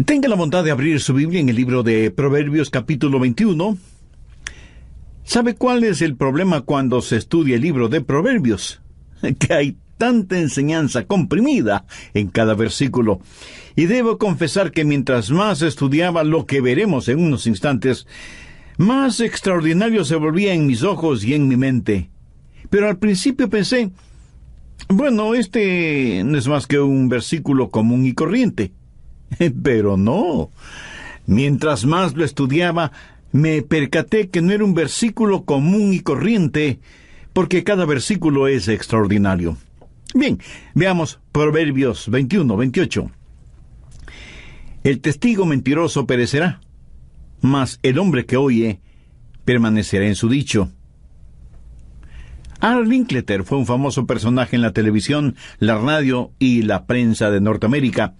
Tenga la bondad de abrir su Biblia en el libro de Proverbios capítulo 21. ¿Sabe cuál es el problema cuando se estudia el libro de Proverbios? Que hay tanta enseñanza comprimida en cada versículo. Y debo confesar que mientras más estudiaba lo que veremos en unos instantes, más extraordinario se volvía en mis ojos y en mi mente. Pero al principio pensé, bueno, este no es más que un versículo común y corriente. Pero no. Mientras más lo estudiaba, me percaté que no era un versículo común y corriente, porque cada versículo es extraordinario. Bien, veamos Proverbios 21-28. El testigo mentiroso perecerá, mas el hombre que oye permanecerá en su dicho. Art Linkletter fue un famoso personaje en la televisión, la radio y la prensa de Norteamérica,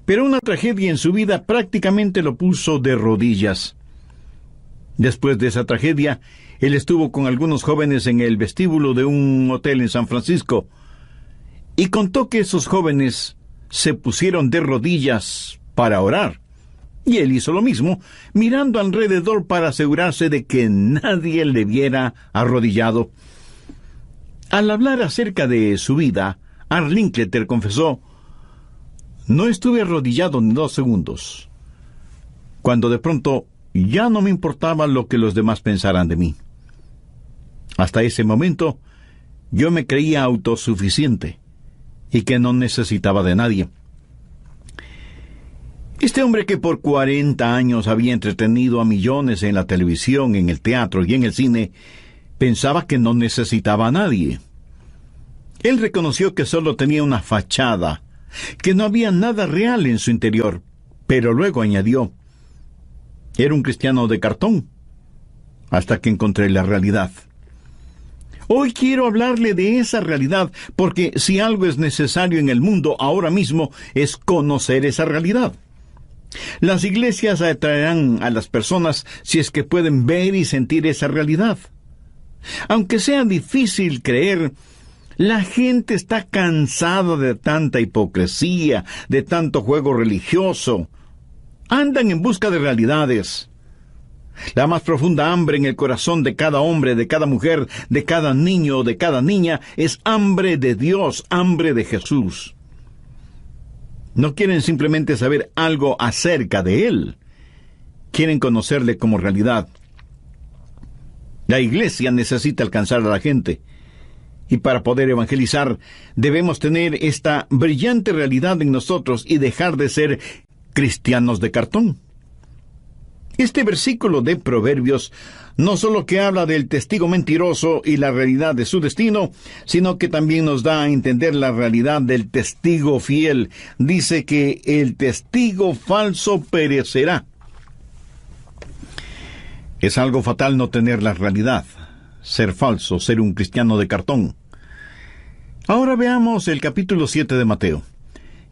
pero una tragedia en su vida prácticamente lo puso de rodillas. Después de esa tragedia, él estuvo con algunos jóvenes en el vestíbulo de un hotel en San Francisco y contó que esos jóvenes se pusieron de rodillas para orar. Y él hizo lo mismo, mirando alrededor para asegurarse de que nadie le viera arrodillado. Al hablar acerca de su vida, Art Linkletter confesó: no estuve arrodillado ni 2 segundos, cuando de pronto ya no me importaba lo que los demás pensaran de mí. Hasta ese momento, yo me creía autosuficiente y que no necesitaba de nadie. Este hombre que por 40 años había entretenido a millones en la televisión, en el teatro y en el cine, pensaba que no necesitaba a nadie. Él reconoció que solo tenía una fachada, que no había nada real en su interior, pero luego añadió: era un cristiano de cartón, hasta que encontré la realidad. Hoy quiero hablarle de esa realidad, porque si algo es necesario en el mundo ahora mismo es conocer esa realidad. Las iglesias atraerán a las personas si es que pueden ver y sentir esa realidad. Aunque sea difícil creer, la gente está cansada de tanta hipocresía, de tanto juego religioso. Andan en busca de realidades. La más profunda hambre en el corazón de cada hombre, de cada mujer, de cada niño o de cada niña es hambre de Dios, hambre de Jesús. No quieren simplemente saber algo acerca de Él. Quieren conocerle como realidad. La iglesia necesita alcanzar a la gente. Y para poder evangelizar, debemos tener esta brillante realidad en nosotros y dejar de ser cristianos de cartón. Este versículo de Proverbios no solo que habla del testigo mentiroso y la realidad de su destino, sino que también nos da a entender la realidad del testigo fiel. Dice que el testigo falso perecerá. Es algo fatal no tener la realidad, ser falso, ser un cristiano de cartón. Ahora veamos el capítulo 7 de Mateo.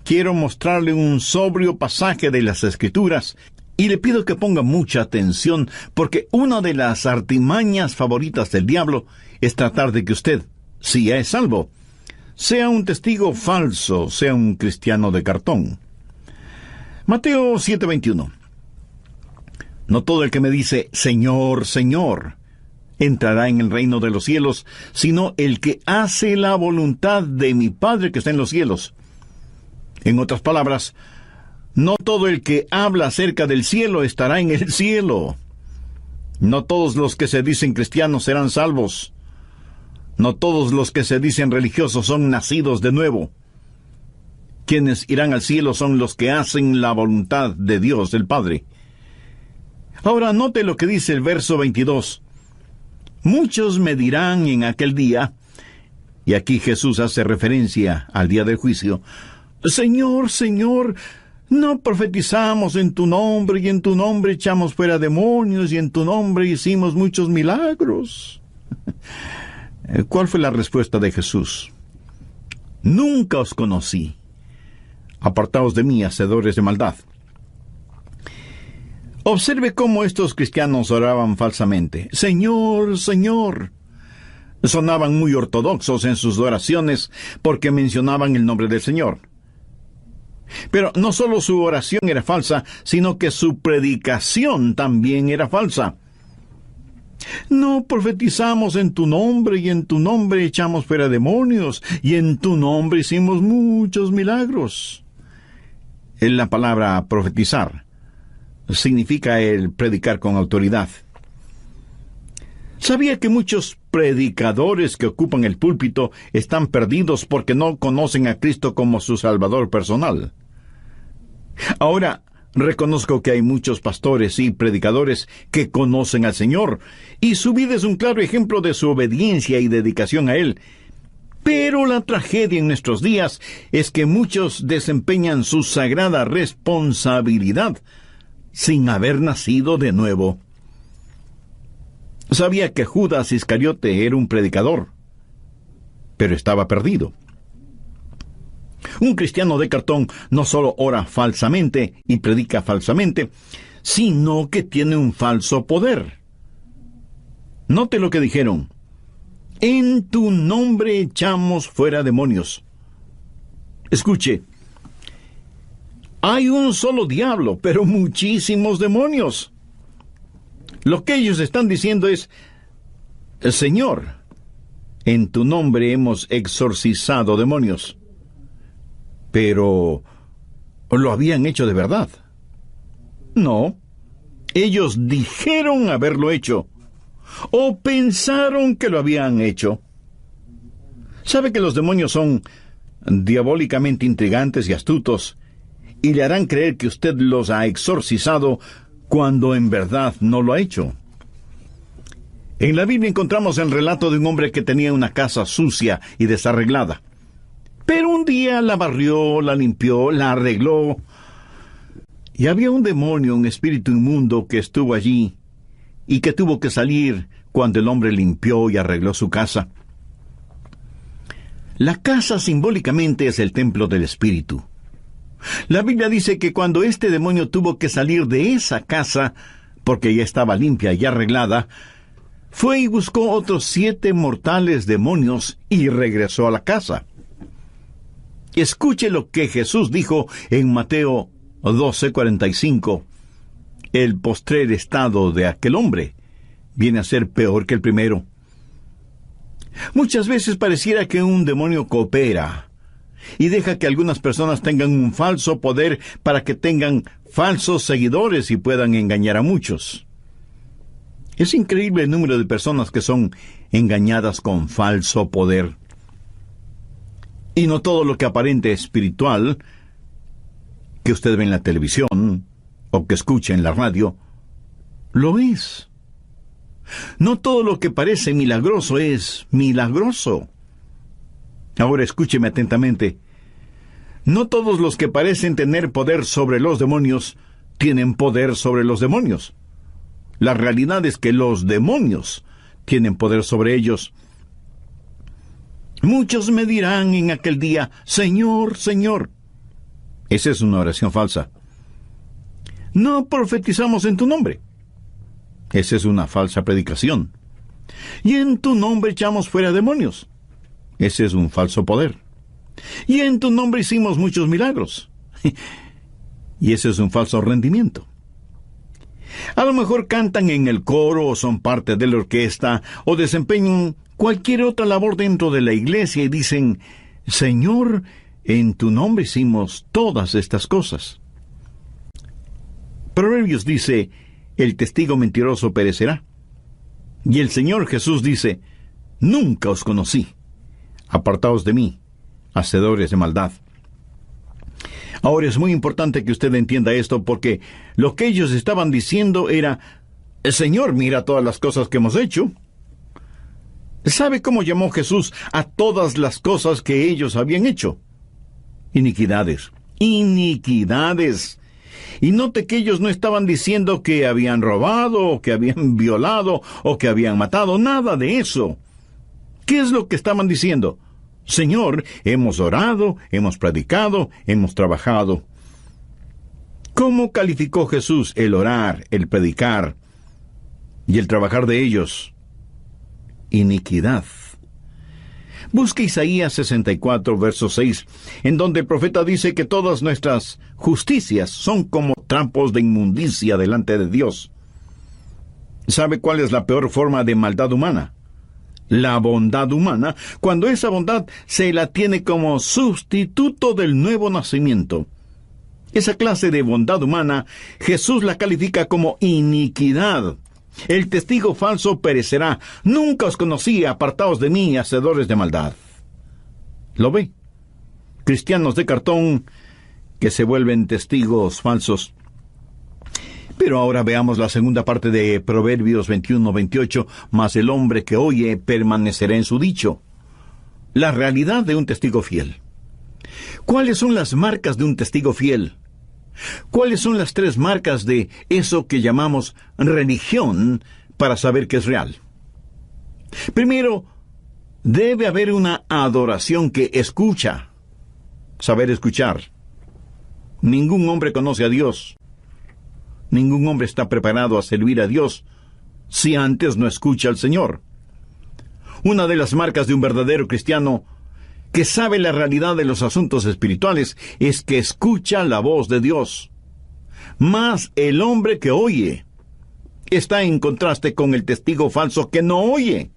Quiero mostrarle un sobrio pasaje de las Escrituras y le pido que ponga mucha atención, porque una de las artimañas favoritas del diablo es tratar de que usted, si ya es salvo, sea un testigo falso, sea un cristiano de cartón. Mateo 7:21. No todo el que me dice Señor, Señor, entrará en el reino de los cielos, sino el que hace la voluntad de mi Padre que está en los cielos. En otras palabras, no todo el que habla acerca del cielo estará en el cielo. No todos los que se dicen cristianos serán salvos. No todos los que se dicen religiosos son nacidos de nuevo. Quienes irán al cielo son los que hacen la voluntad de Dios, el Padre. Ahora note lo que dice el verso 22. Muchos me dirán en aquel día, y aquí Jesús hace referencia al día del juicio: Señor, Señor, ¿no profetizamos en tu nombre, y en tu nombre echamos fuera demonios, y en tu nombre hicimos muchos milagros? ¿Cuál fue la respuesta de Jesús? Nunca os conocí. Apartaos de mí, hacedores de maldad. Observe cómo estos cristianos oraban falsamente. Señor, Señor. Sonaban muy ortodoxos en sus oraciones porque mencionaban el nombre del Señor. Pero no solo su oración era falsa, sino que su predicación también era falsa. No profetizamos en tu nombre, y en tu nombre echamos fuera demonios, y en tu nombre hicimos muchos milagros. La palabra profetizar significa el predicar con autoridad. ¿Sabía que muchos predicadores que ocupan el púlpito están perdidos porque no conocen a Cristo como su Salvador personal? Ahora, reconozco que hay muchos pastores y predicadores que conocen al Señor, y su vida es un claro ejemplo de su obediencia y dedicación a Él. Pero la tragedia en nuestros días es que muchos desempeñan su sagrada responsabilidad sin haber nacido de nuevo. Sabía que Judas Iscariote era un predicador, pero estaba perdido. Un cristiano de cartón no solo ora falsamente y predica falsamente, sino que tiene un falso poder. Note lo que dijeron: en tu nombre echamos fuera demonios. Escuche, hay un solo diablo, pero muchísimos demonios. Lo que ellos están diciendo es: Señor, en tu nombre hemos exorcizado demonios. Pero, ¿lo habían hecho de verdad? No. Ellos dijeron haberlo hecho, o pensaron que lo habían hecho. ¿Sabe que los demonios son diabólicamente intrigantes y astutos, y le harán creer que usted los ha exorcizado cuando en verdad no lo ha hecho? En la Biblia encontramos el relato de un hombre que tenía una casa sucia y desarreglada. Pero un día la barrió, la limpió, la arregló, y había un demonio, un espíritu inmundo que estuvo allí y que tuvo que salir cuando el hombre limpió y arregló su casa. La casa simbólicamente es el templo del espíritu. La Biblia dice que cuando este demonio tuvo que salir de esa casa, porque ya estaba limpia y arreglada, fue y buscó otros 7 mortales demonios y regresó a la casa. Escuche lo que Jesús dijo en Mateo 12:45. El postrer estado de aquel hombre viene a ser peor que el primero. Muchas veces pareciera que un demonio coopera y deja que algunas personas tengan un falso poder para que tengan falsos seguidores y puedan engañar a muchos. Es increíble el número de personas que son engañadas con falso poder. Y no todo lo que aparente espiritual, que usted ve en la televisión o que escucha en la radio, lo es. No todo lo que parece milagroso es milagroso. Ahora escúcheme atentamente. No todos los que parecen tener poder sobre los demonios tienen poder sobre los demonios. La realidad es que los demonios tienen poder sobre ellos. Muchos me dirán en aquel día: Señor, Señor. Esa es una oración falsa. No profetizamos en tu nombre. Esa es una falsa predicación. Y en tu nombre echamos fuera demonios. Ese es un falso poder. Y en tu nombre hicimos muchos milagros. Y ese es un falso rendimiento. A lo mejor cantan en el coro o son parte de la orquesta o desempeñan cualquier otra labor dentro de la iglesia y dicen: Señor, en tu nombre hicimos todas estas cosas. Proverbios dice: el testigo mentiroso perecerá. Y el Señor Jesús dice: nunca os conocí. Apartaos de mí, hacedores de maldad. Ahora es muy importante que usted entienda esto, porque lo que ellos estaban diciendo era: Señor, mira todas las cosas que hemos hecho. ¿Sabe cómo llamó Jesús a todas las cosas que ellos habían hecho? Iniquidades. Iniquidades. Y note que ellos no estaban diciendo que habían robado, o que habían violado, o que habían matado. Nada de eso. ¿Qué es lo que estaban diciendo? Señor, hemos orado, hemos predicado, hemos trabajado. ¿Cómo calificó Jesús el orar, el predicar y el trabajar de ellos? Iniquidad. Busque Isaías 64, verso 6, en donde el profeta dice que todas nuestras justicias son como trampos de inmundicia delante de Dios. ¿Sabe cuál es la peor forma de maldad humana? La bondad humana, cuando esa bondad se la tiene como sustituto del nuevo nacimiento. Esa clase de bondad humana, Jesús la califica como iniquidad. El testigo falso perecerá. Nunca os conocí, apartaos de mí, hacedores de maldad. ¿Lo ve? Cristianos de cartón que se vuelven testigos falsos. Pero ahora veamos la segunda parte de Proverbios 21-28, mas el hombre que oye permanecerá en su dicho. La realidad de un testigo fiel. ¿Cuáles son las marcas de un testigo fiel? ¿Cuáles son las 3 marcas de eso que llamamos religión para saber que es real? Primero, debe haber una adoración que escucha. Saber escuchar. Ningún hombre conoce a Dios. Ningún hombre está preparado a servir a Dios si antes no escucha al Señor. Una de las marcas de un verdadero cristiano que sabe la realidad de los asuntos espirituales es que escucha la voz de Dios. Mas el hombre que oye está en contraste con el testigo falso que no oye.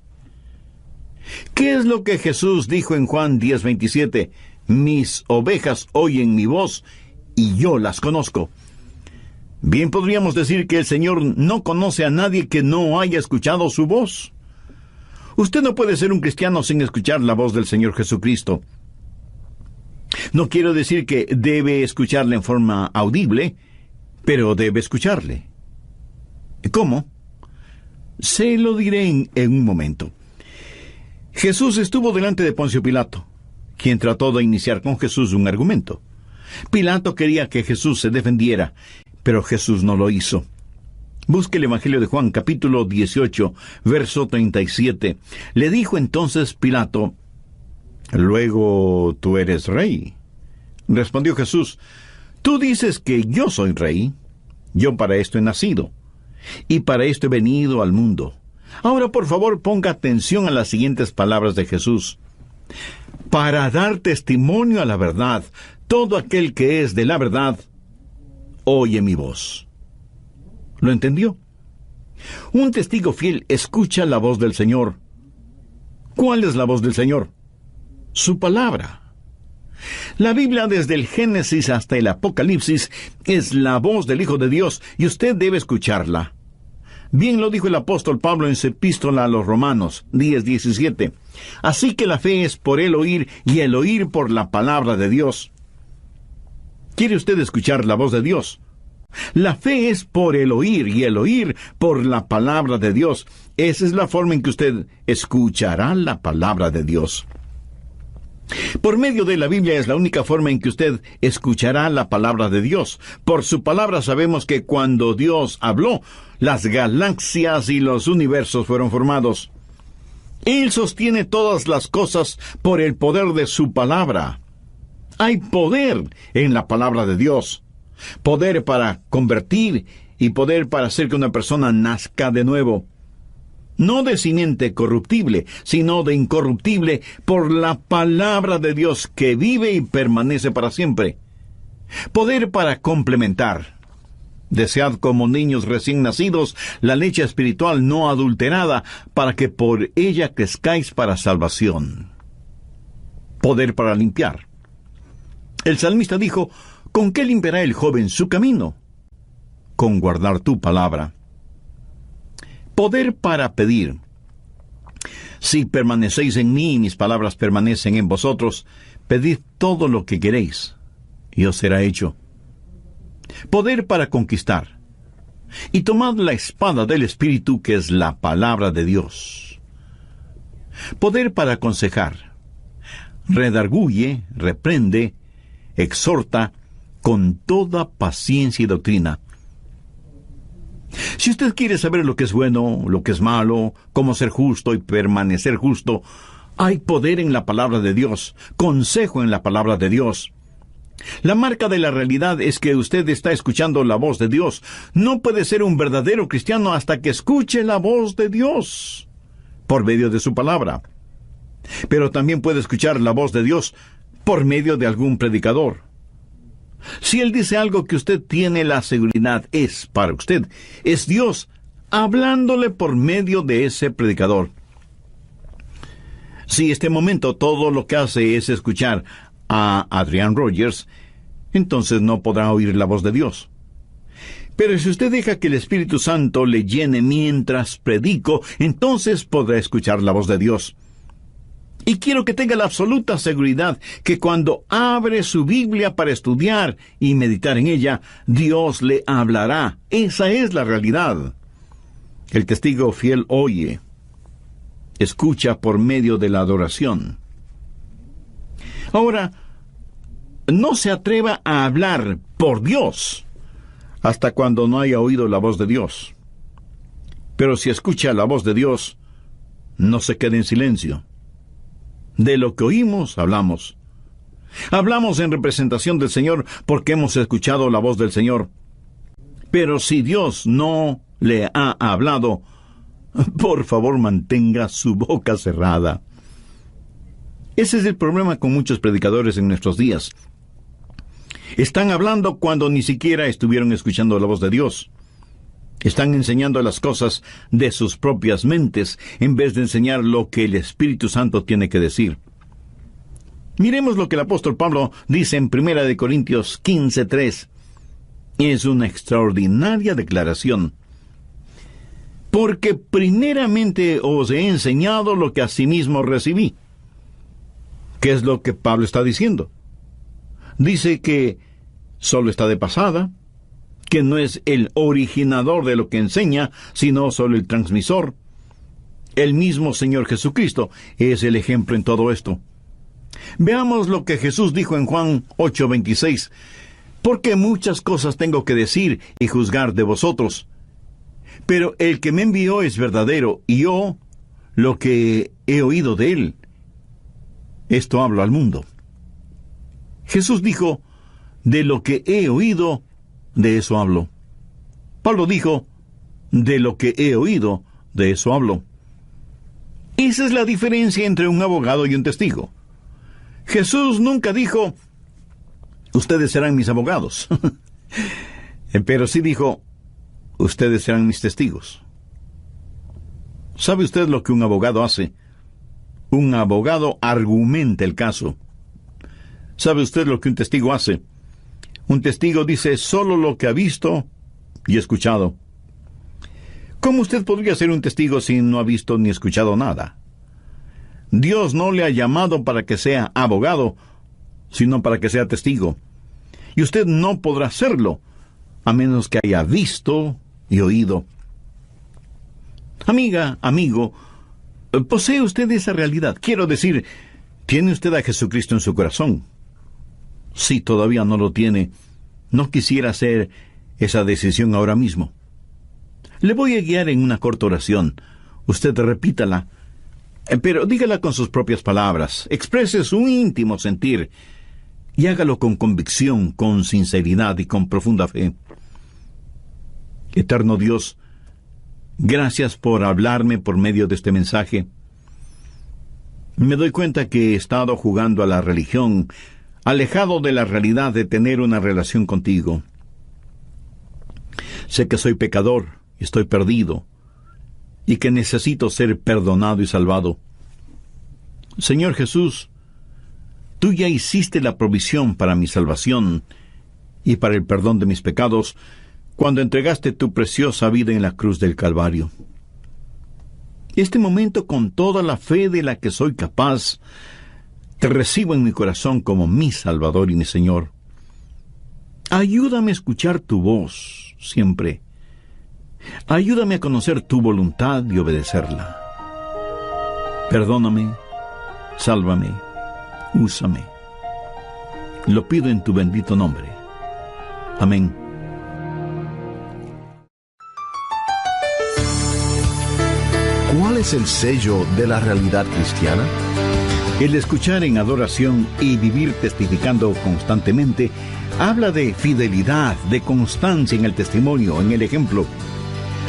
¿Qué es lo que Jesús dijo en Juan 10:27? Mis ovejas oyen mi voz y yo las conozco. Bien podríamos decir que el Señor no conoce a nadie que no haya escuchado su voz. Usted no puede ser un cristiano sin escuchar la voz del Señor Jesucristo. No quiero decir que debe escucharle en forma audible, pero debe escucharle. ¿Cómo? Se lo diré en un momento. Jesús estuvo delante de Poncio Pilato, quien trató de iniciar con Jesús un argumento. Pilato quería que Jesús se defendiera, pero Jesús no lo hizo. Busque el Evangelio de Juan, capítulo 18, verso 37. Le dijo entonces Pilato, «¿Luego tú eres rey?» Respondió Jesús, «Tú dices que yo soy rey. Yo para esto he nacido, y para esto he venido al mundo». Ahora, por favor, ponga atención a las siguientes palabras de Jesús. «Para dar testimonio a la verdad, todo aquel que es de la verdad, oye mi voz». ¿Lo entendió? Un testigo fiel escucha la voz del Señor. ¿Cuál es la voz del Señor? Su palabra. La Biblia, desde el Génesis hasta el Apocalipsis, es la voz del Hijo de Dios, y usted debe escucharla. Bien lo dijo el apóstol Pablo en su epístola a los Romanos 10:17. Así que la fe es por el oír, y el oír por la palabra de Dios. ¿Quiere usted escuchar la voz de Dios? La fe es por el oír, y el oír por la palabra de Dios. Esa es la forma en que usted escuchará la palabra de Dios. Por medio de la Biblia es la única forma en que usted escuchará la palabra de Dios. Por su palabra sabemos que cuando Dios habló, las galaxias y los universos fueron formados. Él sostiene todas las cosas por el poder de su palabra. Hay poder en la palabra de Dios. Poder para convertir y poder para hacer que una persona nazca de nuevo. No de simiente corruptible, sino de incorruptible por la palabra de Dios que vive y permanece para siempre. Poder para complementar. Desead como niños recién nacidos la leche espiritual no adulterada, para que por ella crezcáis para salvación. Poder para limpiar. El salmista dijo, ¿con qué limpiará el joven su camino? Con guardar tu palabra. Poder para pedir. Si permanecéis en mí y mis palabras permanecen en vosotros, pedid todo lo que queréis, y os será hecho. Poder para conquistar. Y tomad la espada del Espíritu, que es la palabra de Dios. Poder para aconsejar. Redarguye, reprende, exhorta, con toda paciencia y doctrina. Si usted quiere saber lo que es bueno, lo que es malo, cómo ser justo y permanecer justo, hay poder en la palabra de Dios, consejo en la palabra de Dios. La marca de la realidad es que usted está escuchando la voz de Dios. No puede ser un verdadero cristiano hasta que escuche la voz de Dios por medio de su palabra. Pero también puede escuchar la voz de Dios por medio de algún predicador. Si Él dice algo que usted tiene la seguridad es para usted, es Dios hablándole por medio de ese predicador. Si este momento todo lo que hace es escuchar a Adrian Rogers, entonces no podrá oír la voz de Dios. Pero si usted deja que el Espíritu Santo le llene mientras predico, entonces podrá escuchar la voz de Dios. Y quiero que tenga la absoluta seguridad que cuando abre su Biblia para estudiar y meditar en ella, Dios le hablará. Esa es la realidad. El testigo fiel oye, escucha por medio de la adoración. Ahora, no se atreva a hablar por Dios hasta cuando no haya oído la voz de Dios. Pero si escucha la voz de Dios, no se quede en silencio. De lo que oímos, hablamos. Hablamos en representación del Señor porque hemos escuchado la voz del Señor. Pero si Dios no le ha hablado, por favor mantenga su boca cerrada. Ese es el problema con muchos predicadores en nuestros días. Están hablando cuando ni siquiera estuvieron escuchando la voz de Dios. Están enseñando las cosas de sus propias mentes en vez de enseñar lo que el Espíritu Santo tiene que decir. Miremos lo que el apóstol Pablo dice en 1 Corintios 15:3. Es una extraordinaria declaración. Porque primeramente os he enseñado lo que asimismo recibí. ¿Qué es lo que Pablo está diciendo? Dice que solo está de pasada, que no es el originador de lo que enseña, sino solo el transmisor. El mismo Señor Jesucristo es el ejemplo en todo esto. Veamos lo que Jesús dijo en Juan 8:26. Porque muchas cosas tengo que decir y juzgar de vosotros. Pero el que me envió es verdadero, y yo lo que he oído de él, esto hablo al mundo. Jesús dijo, de lo que he oído, de eso hablo. Pablo dijo, de lo que he oído, de eso hablo. Esa es la diferencia entre un abogado y un testigo. Jesús nunca dijo, ustedes serán mis abogados. Pero sí dijo, ustedes serán mis testigos. ¿Sabe usted lo que un abogado hace? Un abogado argumenta el caso. ¿Sabe usted lo que un testigo hace? Un testigo dice solo lo que ha visto y escuchado. ¿Cómo usted podría ser un testigo si no ha visto ni escuchado nada? Dios no le ha llamado para que sea abogado, sino para que sea testigo. Y usted no podrá serlo, a menos que haya visto y oído. Amiga, amigo, ¿posee usted esa realidad? Quiero decir, ¿tiene usted a Jesucristo en su corazón? Si todavía no lo tiene, no quisiera hacer esa decisión ahora mismo. Le voy a guiar en una corta oración. Usted repítala, pero dígala con sus propias palabras. Exprese su íntimo sentir y hágalo con convicción, con sinceridad y con profunda fe. Eterno Dios, gracias por hablarme por medio de este mensaje. Me doy cuenta que he estado jugando a la religión, alejado de la realidad de tener una relación contigo. Sé que soy pecador y estoy perdido, y que necesito ser perdonado y salvado. Señor Jesús, tú ya hiciste la provisión para mi salvación y para el perdón de mis pecados cuando entregaste tu preciosa vida en la cruz del Calvario. Este momento, con toda la fe de la que soy capaz, te recibo en mi corazón como mi Salvador y mi Señor. Ayúdame a escuchar tu voz siempre. Ayúdame a conocer tu voluntad y obedecerla. Perdóname, sálvame, úsame. Lo pido en tu bendito nombre. Amén. ¿Cuál es el sello de la realidad cristiana? El escuchar en adoración y vivir testificando constantemente habla de fidelidad, de constancia en el testimonio, en el ejemplo.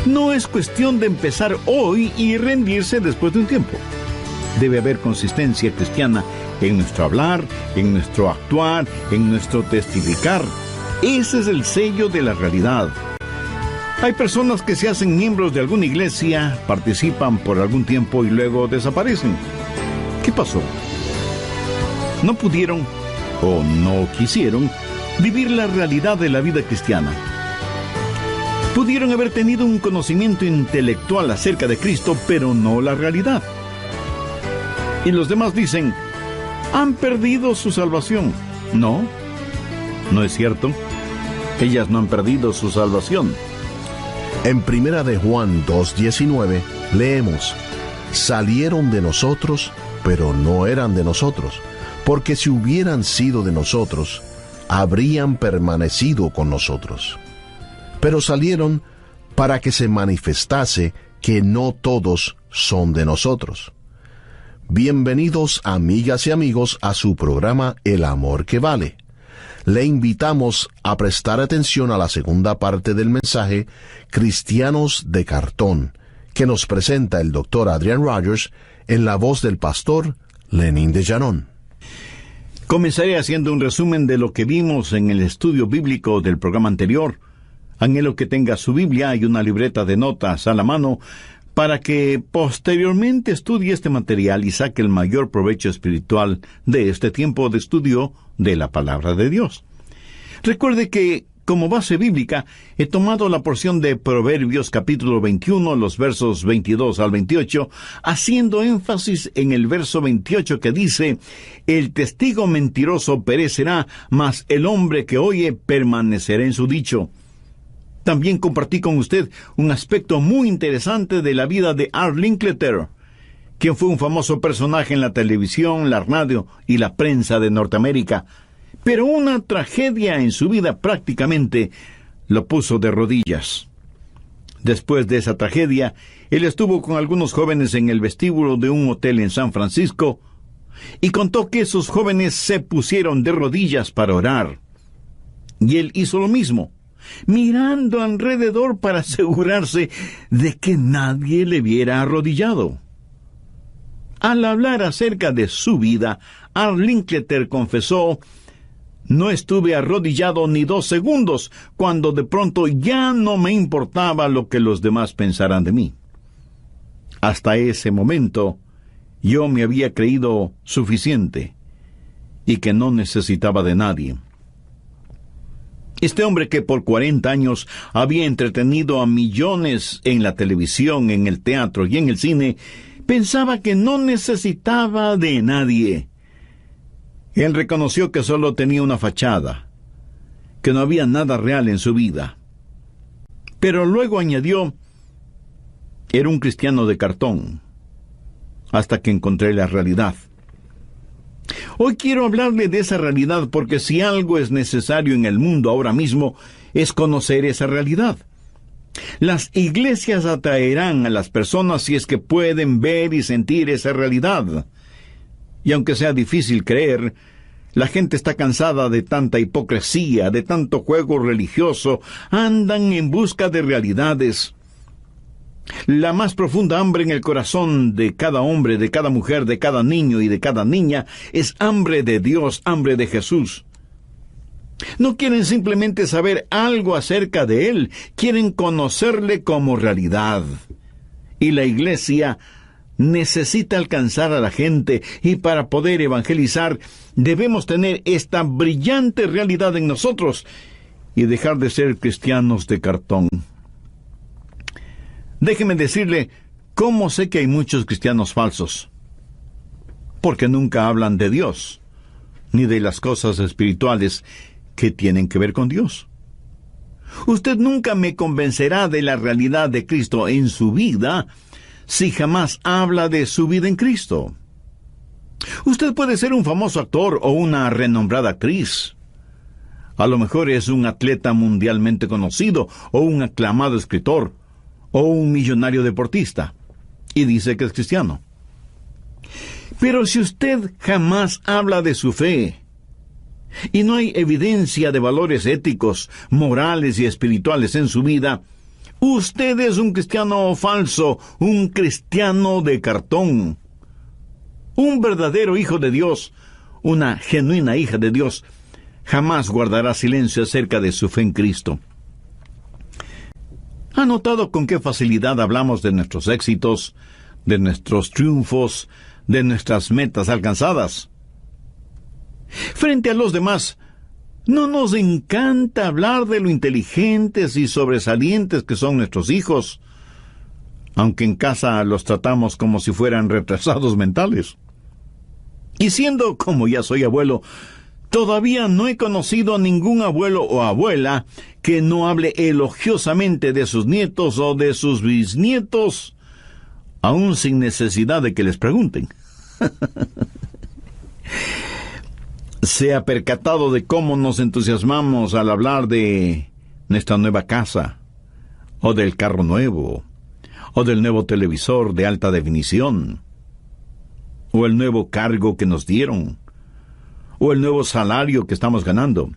No es cuestión de empezar hoy y rendirse después de un tiempo. Debe haber consistencia cristiana en nuestro hablar, en nuestro actuar, en nuestro testificar. Ese es el sello de la realidad. Hay personas que se hacen miembros de alguna iglesia, participan por algún tiempo y luego desaparecen. ¿Qué pasó? No pudieron o no quisieron vivir la realidad de la vida cristiana. Pudieron haber tenido un conocimiento intelectual acerca de Cristo, pero no la realidad. Y los demás dicen, han perdido su salvación. No, no es cierto. Ellas no han perdido su salvación. En 1 de Juan 2:19 leemos, salieron de nosotros, pero no eran de nosotros, porque si hubieran sido de nosotros, habrían permanecido con nosotros. Pero salieron para que se manifestase que no todos son de nosotros. Bienvenidos, amigas y amigos, a su programa El Amor que Vale. Le invitamos a prestar atención a la segunda parte del mensaje Cristianos de Cartón, que nos presenta el Dr. Adrian Rogers en la voz del pastor Lenín de Llanón. Comenzaré haciendo un resumen de lo que vimos en el estudio bíblico del programa anterior. Anhelo que tenga su Biblia y una libreta de notas a la mano para que posteriormente estudie este material y saque el mayor provecho espiritual de este tiempo de estudio de la Palabra de Dios. Recuerde que, como base bíblica, he tomado la porción de Proverbios capítulo 21, los versos 22 al 28, haciendo énfasis en el verso 28 que dice, el testigo mentiroso perecerá, mas el hombre que oye permanecerá en su dicho. También compartí con usted un aspecto muy interesante de la vida de Art Linkletter, quien fue un famoso personaje en la televisión, la radio y la prensa de Norteamérica, pero una tragedia en su vida prácticamente lo puso de rodillas. Después de esa tragedia, él estuvo con algunos jóvenes en el vestíbulo de un hotel en San Francisco y contó que esos jóvenes se pusieron de rodillas para orar. Y él hizo lo mismo, mirando alrededor para asegurarse de que nadie le viera arrodillado. Al hablar acerca de su vida, Art Linkletter confesó, no estuve arrodillado ni 2 segundos, cuando de pronto ya no me importaba lo que los demás pensaran de mí. Hasta ese momento, yo me había creído suficiente y que no necesitaba de nadie. Este hombre que por 40 años había entretenido a millones en la televisión, en el teatro y en el cine, pensaba que no necesitaba de nadie. Él reconoció que solo tenía una fachada, que no había nada real en su vida. Pero luego añadió, era un cristiano de cartón, hasta que encontré la realidad. Hoy quiero hablarle de esa realidad porque si algo es necesario en el mundo ahora mismo es conocer esa realidad. Las iglesias atraerán a las personas si es que pueden ver y sentir esa realidad. Y aunque sea difícil creer, la gente está cansada de tanta hipocresía, de tanto juego religioso, andan en busca de realidades. La más profunda hambre en el corazón de cada hombre, de cada mujer, de cada niño y de cada niña es hambre de Dios, hambre de Jesús. No quieren simplemente saber algo acerca de Él, quieren conocerle como realidad. Y la iglesia necesita alcanzar a la gente, y para poder evangelizar debemos tener esta brillante realidad en nosotros y dejar de ser cristianos de cartón. Déjeme decirle cómo sé que hay muchos cristianos falsos. Porque nunca hablan de Dios, ni de las cosas espirituales que tienen que ver con Dios. Usted nunca me convencerá de la realidad de Cristo en su vida si jamás habla de su vida en Cristo. Usted puede ser un famoso actor o una renombrada actriz. A lo mejor es un atleta mundialmente conocido o un aclamado escritor o un millonario deportista, y dice que es cristiano. Pero si usted jamás habla de su fe, y no hay evidencia de valores éticos, morales y espirituales en su vida, usted es un cristiano falso, un cristiano de cartón. Un verdadero hijo de Dios, una genuina hija de Dios, jamás guardará silencio acerca de su fe en Cristo. ¿Ha notado con qué facilidad hablamos de nuestros éxitos, de nuestros triunfos, de nuestras metas alcanzadas? Frente a los demás, no nos encanta hablar de lo inteligentes y sobresalientes que son nuestros hijos, aunque en casa los tratamos como si fueran retrasados mentales. Y siendo como ya soy abuelo, todavía no he conocido a ningún abuelo o abuela que no hable elogiosamente de sus nietos o de sus bisnietos, aún sin necesidad de que les pregunten. ¿Se ha percatado de cómo nos entusiasmamos al hablar de nuestra nueva casa, o del carro nuevo, o del nuevo televisor de alta definición, o el nuevo cargo que nos dieron, o el nuevo salario que estamos ganando?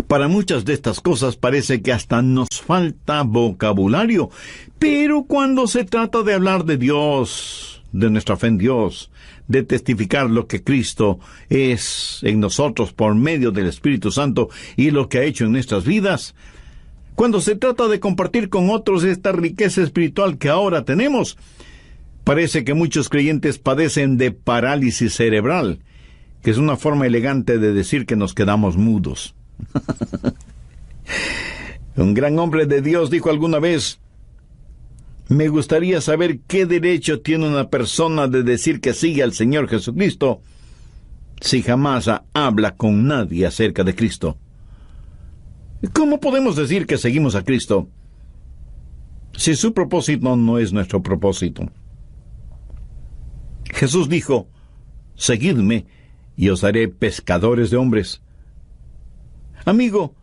Para muchas de estas cosas parece que hasta nos falta vocabulario, pero cuando se trata de hablar de Dios, de nuestra fe en Dios, de testificar lo que Cristo es en nosotros por medio del Espíritu Santo y lo que ha hecho en nuestras vidas, cuando se trata de compartir con otros esta riqueza espiritual que ahora tenemos, parece que muchos creyentes padecen de parálisis cerebral, que es una forma elegante de decir que nos quedamos mudos. Un gran hombre de Dios dijo alguna vez: me gustaría saber qué derecho tiene una persona de decir que sigue al Señor Jesucristo si jamás habla con nadie acerca de Cristo. ¿Cómo podemos decir que seguimos a Cristo si su propósito no es nuestro propósito? Jesús dijo: seguidme y os haré pescadores de hombres. Amigo,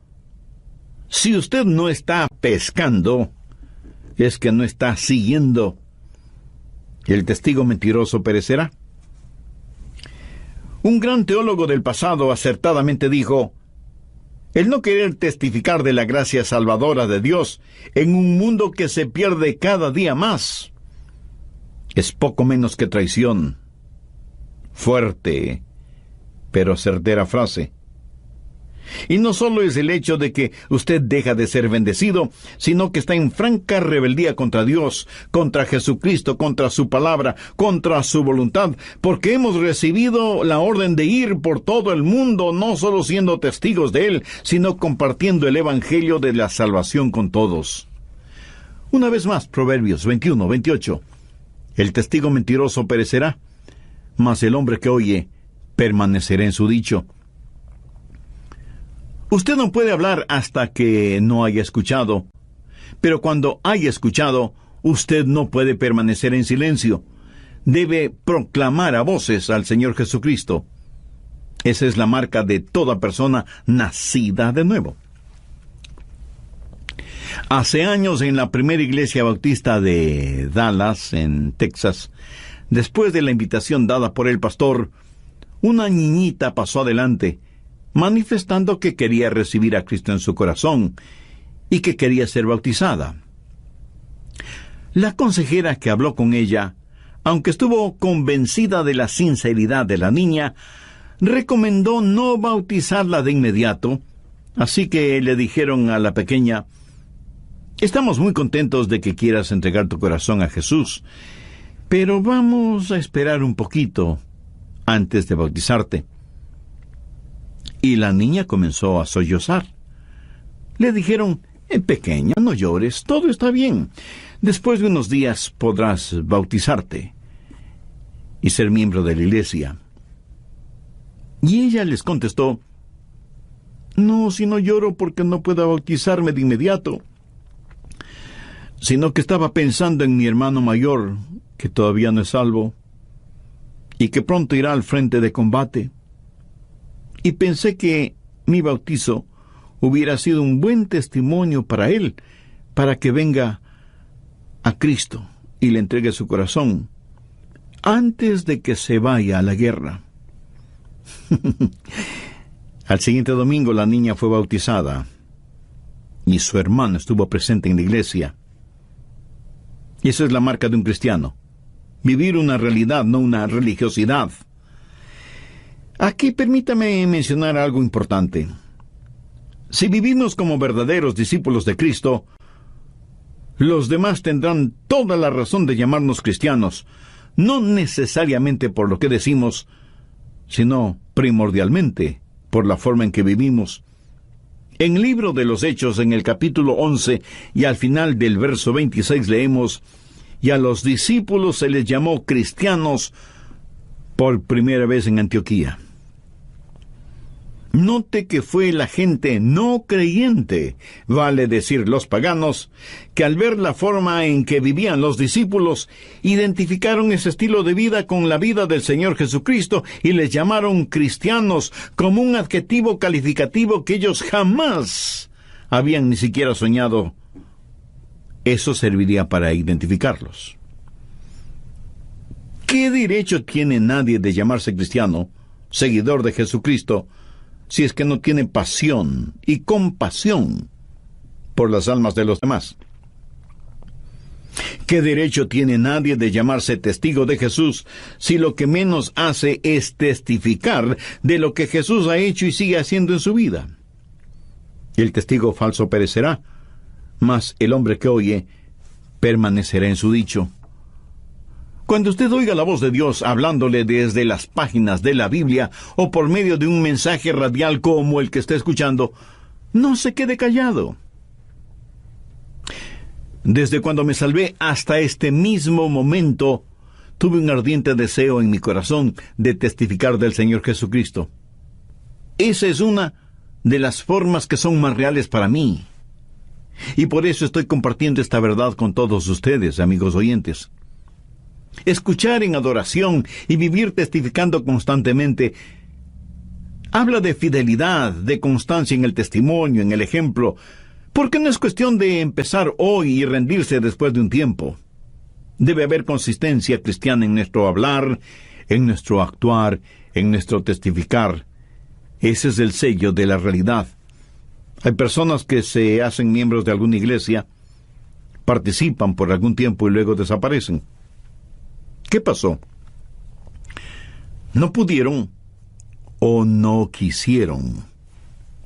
si usted no está pescando, es que no está siguiendo. ¿El testigo mentiroso perecerá? Un gran teólogo del pasado acertadamente dijo: el no querer testificar de la gracia salvadora de Dios en un mundo que se pierde cada día más es poco menos que traición. Fuerte, pero certera frase. Y no solo es el hecho de que usted deja de ser bendecido, sino que está en franca rebeldía contra Dios, contra Jesucristo, contra su palabra, contra su voluntad, porque hemos recibido la orden de ir por todo el mundo, no solo siendo testigos de Él, sino compartiendo el Evangelio de la salvación con todos. Una vez más, Proverbios 21:28. El testigo mentiroso perecerá, mas el hombre que oye permanecerá en su dicho. Usted no puede hablar hasta que no haya escuchado, pero cuando haya escuchado, usted no puede permanecer en silencio. Debe proclamar a voces al Señor Jesucristo. Esa es la marca de toda persona nacida de nuevo. Hace años, en la primera iglesia bautista de Dallas, en Texas, después de la invitación dada por el pastor, una niñita pasó adelante, manifestando que quería recibir a Cristo en su corazón y que quería ser bautizada. La consejera que habló con ella, aunque estuvo convencida de la sinceridad de la niña, recomendó no bautizarla de inmediato, así que le dijeron a la pequeña: estamos muy contentos de que quieras entregar tu corazón a Jesús, pero vamos a esperar un poquito antes de bautizarte. Y la niña comenzó a sollozar. Le dijeron: pequeña, no llores, todo está bien. Después de unos días podrás bautizarte y ser miembro de la iglesia. Y ella les contestó: no, si no lloro porque no puedo bautizarme de inmediato, sino que estaba pensando en mi hermano mayor, que todavía no es salvo, y que pronto irá al frente de combate. Y pensé que mi bautizo hubiera sido un buen testimonio para él, para que venga a Cristo y le entregue su corazón antes de que se vaya a la guerra. Al siguiente domingo la niña fue bautizada y su hermano estuvo presente en la iglesia. Y esa es la marca de un cristiano: vivir una realidad, no una religiosidad. Aquí permítame mencionar algo importante. Si vivimos como verdaderos discípulos de Cristo, los demás tendrán toda la razón de llamarnos cristianos, no necesariamente por lo que decimos, sino primordialmente por la forma en que vivimos. En el libro de los Hechos, en el capítulo 11 y al final del verso 26 leemos: y a los discípulos se les llamó cristianos por primera vez en Antioquía. Note que fue la gente no creyente, vale decir los paganos, que al ver la forma en que vivían los discípulos, identificaron ese estilo de vida con la vida del Señor Jesucristo y les llamaron cristianos como un adjetivo calificativo que ellos jamás habían ni siquiera soñado. Eso serviría para identificarlos. ¿Qué derecho tiene nadie de llamarse cristiano, seguidor de Jesucristo, si es que no tiene pasión y compasión por las almas de los demás? ¿Qué derecho tiene nadie de llamarse testigo de Jesús si lo que menos hace es testificar de lo que Jesús ha hecho y sigue haciendo en su vida? El testigo falso perecerá, mas el hombre que oye permanecerá en su dicho. Cuando usted oiga la voz de Dios hablándole desde las páginas de la Biblia o por medio de un mensaje radial como el que está escuchando, no se quede callado. Desde cuando me salvé hasta este mismo momento, tuve un ardiente deseo en mi corazón de testificar del Señor Jesucristo. Esa es una de las formas que son más reales para mí. Y por eso estoy compartiendo esta verdad con todos ustedes, amigos oyentes. Escuchar en adoración y vivir testificando constantemente habla de fidelidad, de constancia en el testimonio, en el ejemplo, porque no es cuestión de empezar hoy y rendirse después de un tiempo. Debe haber consistencia cristiana en nuestro hablar, en nuestro actuar, en nuestro testificar. Ese es el sello de la realidad. Hay personas que se hacen miembros de alguna iglesia, participan por algún tiempo y luego desaparecen. ¿Qué pasó? No pudieron o no quisieron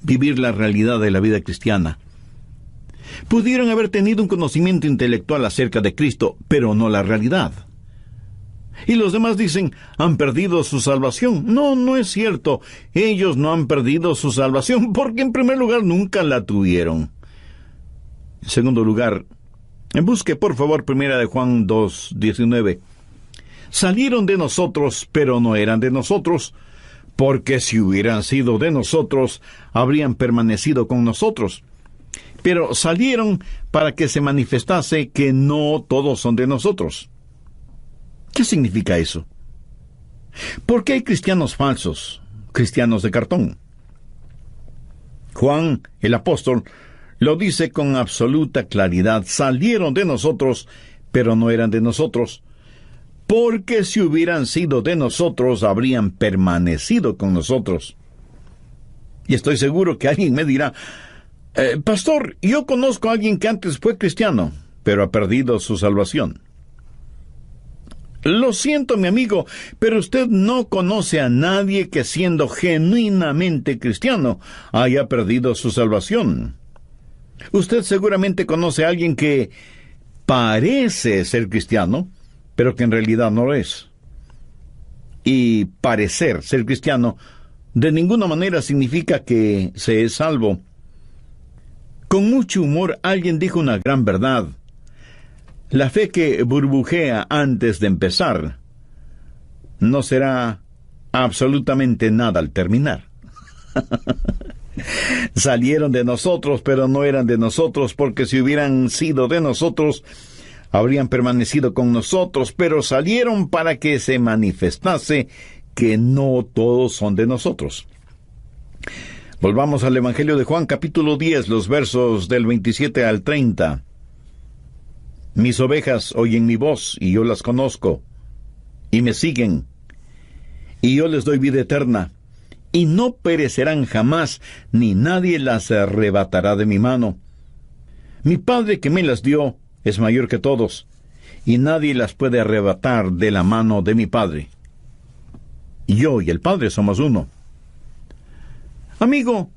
vivir la realidad de la vida cristiana. Pudieron haber tenido un conocimiento intelectual acerca de Cristo, pero no la realidad. Y los demás dicen, han perdido su salvación. No, no es cierto. Ellos no han perdido su salvación porque en primer lugar nunca la tuvieron. En segundo lugar, busque por favor 1 Juan 2:19. Salieron de nosotros, pero no eran de nosotros, porque si hubieran sido de nosotros, habrían permanecido con nosotros. Pero salieron para que se manifestase que no todos son de nosotros. ¿Qué significa eso? ¿Por qué hay cristianos falsos, cristianos de cartón? Juan, el apóstol, lo dice con absoluta claridad. Salieron de nosotros, pero no eran de nosotros, porque si hubieran sido de nosotros, habrían permanecido con nosotros. Y estoy seguro que alguien me dirá, pastor, yo conozco a alguien que antes fue cristiano, pero ha perdido su salvación. Lo siento, mi amigo, pero usted no conoce a nadie que siendo genuinamente cristiano haya perdido su salvación. Usted seguramente conoce a alguien que parece ser cristiano, pero que en realidad no lo es. Y parecer ser cristiano de ninguna manera significa que se es salvo. Con mucho humor alguien dijo una gran verdad. La fe que burbujea antes de empezar no será absolutamente nada al terminar. Salieron de nosotros, pero no eran de nosotros, porque si hubieran sido de nosotros, habrían permanecido con nosotros, pero salieron para que se manifestase que no todos son de nosotros. Volvamos al Evangelio de Juan, capítulo 10, los versos del 27 al 30. Mis ovejas oyen mi voz, y yo las conozco, y me siguen, y yo les doy vida eterna, y no perecerán jamás, ni nadie las arrebatará de mi mano. Mi Padre que me las dio es mayor que todos, y nadie las puede arrebatar de la mano de mi Padre. Yo y el Padre somos uno. Amigo,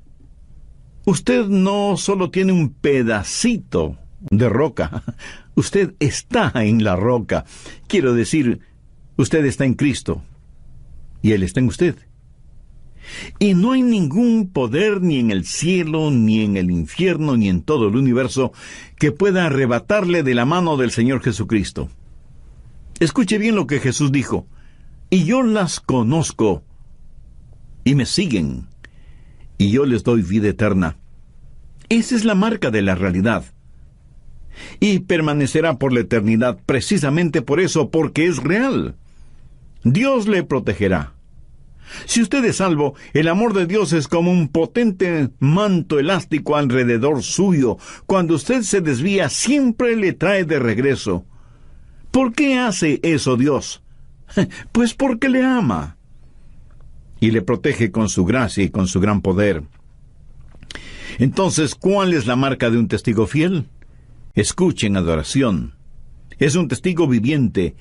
usted no solo tiene un pedacito de roca, usted está en la roca. Quiero decir, usted está en Cristo, y Él está en usted. Y no hay ningún poder ni en el cielo, ni en el infierno, ni en todo el universo que pueda arrebatarle de la mano del Señor Jesucristo. Escuche bien lo que Jesús dijo: y yo las conozco, y me siguen, y yo les doy vida eterna. Esa es la marca de la realidad. Y permanecerá por la eternidad precisamente por eso, porque es real. Dios le protegerá. Si usted es salvo, el amor de Dios es como un potente manto elástico alrededor suyo. Cuando usted se desvía, siempre le trae de regreso. ¿Por qué hace eso Dios? Pues porque le ama. Y le protege con su gracia y con su gran poder. Entonces, ¿cuál es la marca de un testigo fiel? Escuchen, adoración. Es un testigo viviente,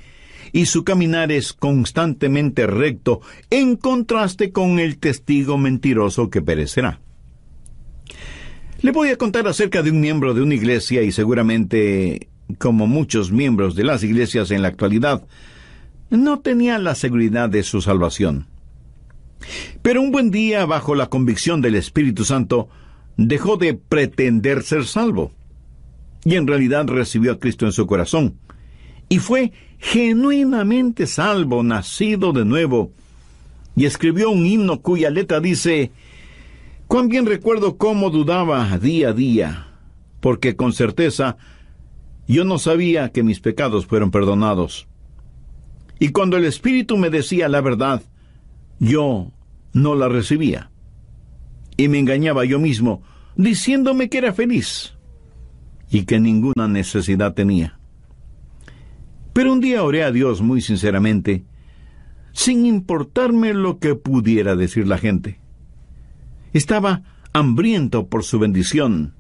y su caminar es constantemente recto, en contraste con el testigo mentiroso que perecerá. Le voy a contar acerca de un miembro de una iglesia, y seguramente, como muchos miembros de las iglesias en la actualidad, no tenía la seguridad de su salvación. Pero un buen día, bajo la convicción del Espíritu Santo, dejó de pretender ser salvo, y en realidad recibió a Cristo en su corazón, y fue genuinamente salvo, nacido de nuevo, y escribió un himno cuya letra dice: «Cuán bien recuerdo cómo dudaba día a día, porque con certeza yo no sabía que mis pecados fueron perdonados. Y cuando el Espíritu me decía la verdad, yo no la recibía, y me engañaba yo mismo, diciéndome que era feliz, y que ninguna necesidad tenía. Pero un día oré a Dios muy sinceramente, sin importarme lo que pudiera decir la gente. Estaba hambriento por su bendición.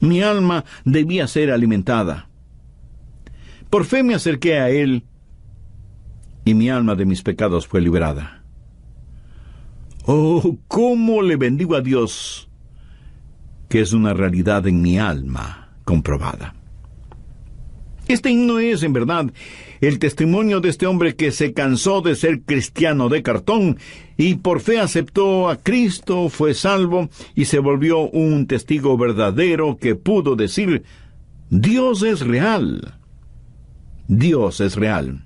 Mi alma debía ser alimentada. Por fe me acerqué a Él, y mi alma de mis pecados fue liberada. Oh, cómo le bendigo a Dios, que es una realidad en mi alma comprobada». Este himno es, en verdad, el testimonio de este hombre que se cansó de ser cristiano de cartón y por fe aceptó a Cristo, fue salvo y se volvió un testigo verdadero que pudo decir: Dios es real. Dios es real.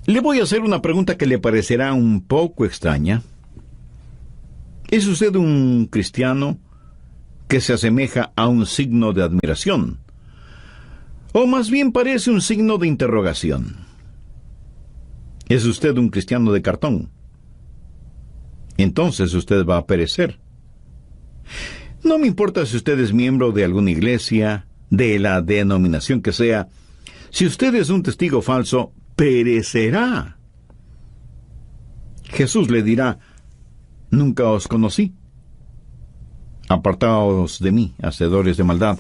Le voy a hacer una pregunta que le parecerá un poco extraña. ¿Es usted un cristiano que se asemeja a un signo de admiración? O más bien parece un signo de interrogación. ¿Es usted un cristiano de cartón? Entonces usted va a perecer. No me importa si usted es miembro de alguna iglesia, de la denominación que sea. Si usted es un testigo falso, perecerá. Jesús le dirá: «Nunca os conocí. Apartaos de mí, hacedores de maldad».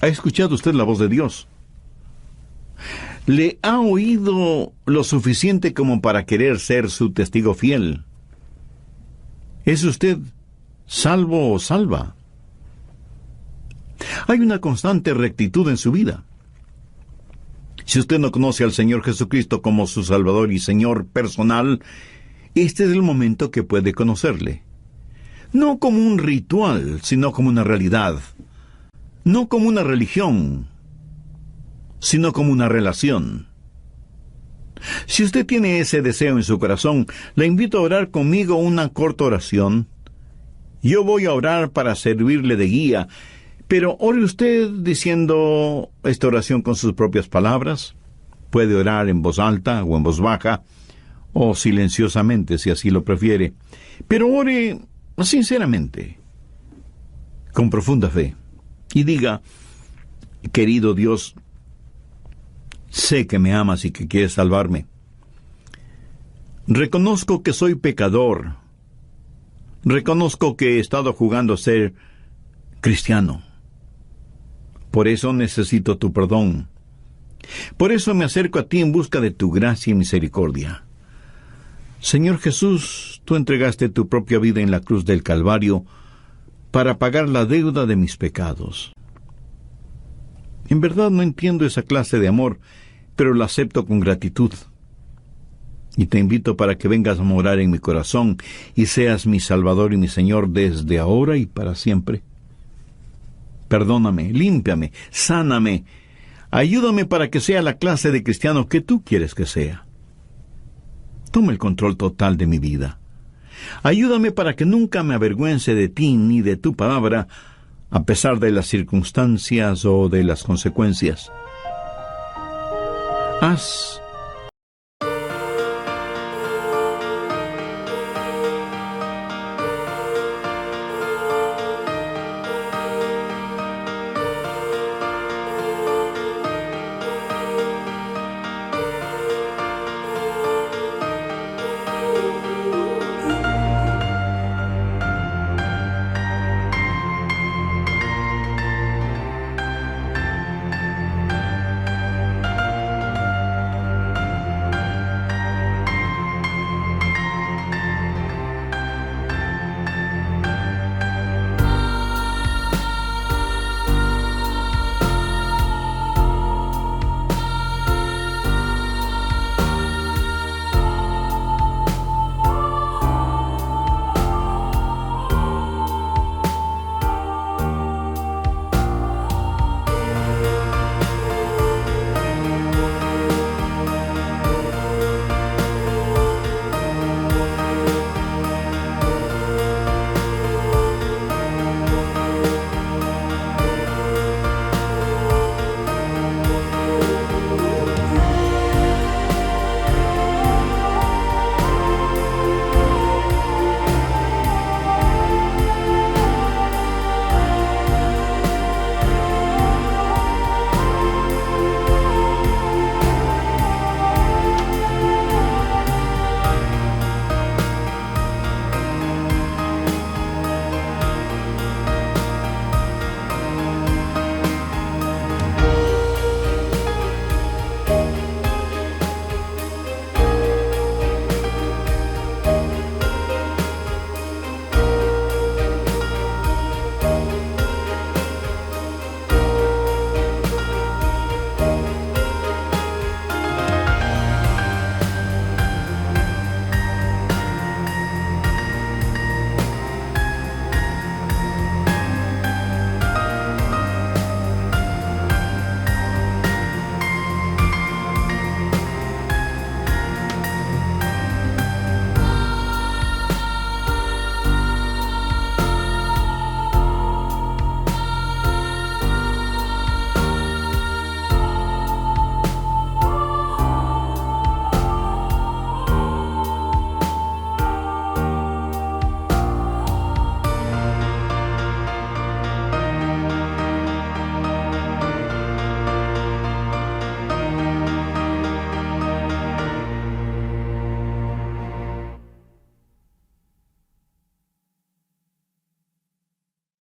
¿Ha escuchado usted la voz de Dios? ¿Le ha oído lo suficiente como para querer ser su testigo fiel? ¿Es usted salvo o salva? Hay una constante rectitud en su vida. Si usted no conoce al Señor Jesucristo como su Salvador y Señor personal, este es el momento que puede conocerle. No como un ritual, sino como una realidad. No como una religión, sino como una relación. Si usted tiene ese deseo en su corazón, le invito a orar conmigo una corta oración. Yo voy a orar para servirle de guía, pero ore usted diciendo esta oración con sus propias palabras. Puede orar en voz alta o en voz baja, o silenciosamente si así lo prefiere. Pero ore sinceramente, con profunda fe. Y diga: «Querido Dios, sé que me amas y que quieres salvarme. Reconozco que soy pecador. Reconozco que he estado jugando a ser cristiano. Por eso necesito tu perdón. Por eso me acerco a ti en busca de tu gracia y misericordia. Señor Jesús, tú entregaste tu propia vida en la cruz del Calvario para pagar la deuda de mis pecados. En verdad no entiendo esa clase de amor, pero la acepto con gratitud. Y te invito para que vengas a morar en mi corazón y seas mi Salvador y mi Señor desde ahora y para siempre. Perdóname, límpiame, sáname, ayúdame para que sea la clase de cristiano que tú quieres que sea. Toma el control total de mi vida. Ayúdame para que nunca me avergüence de ti ni de tu palabra, a pesar de las circunstancias o de las consecuencias. Haz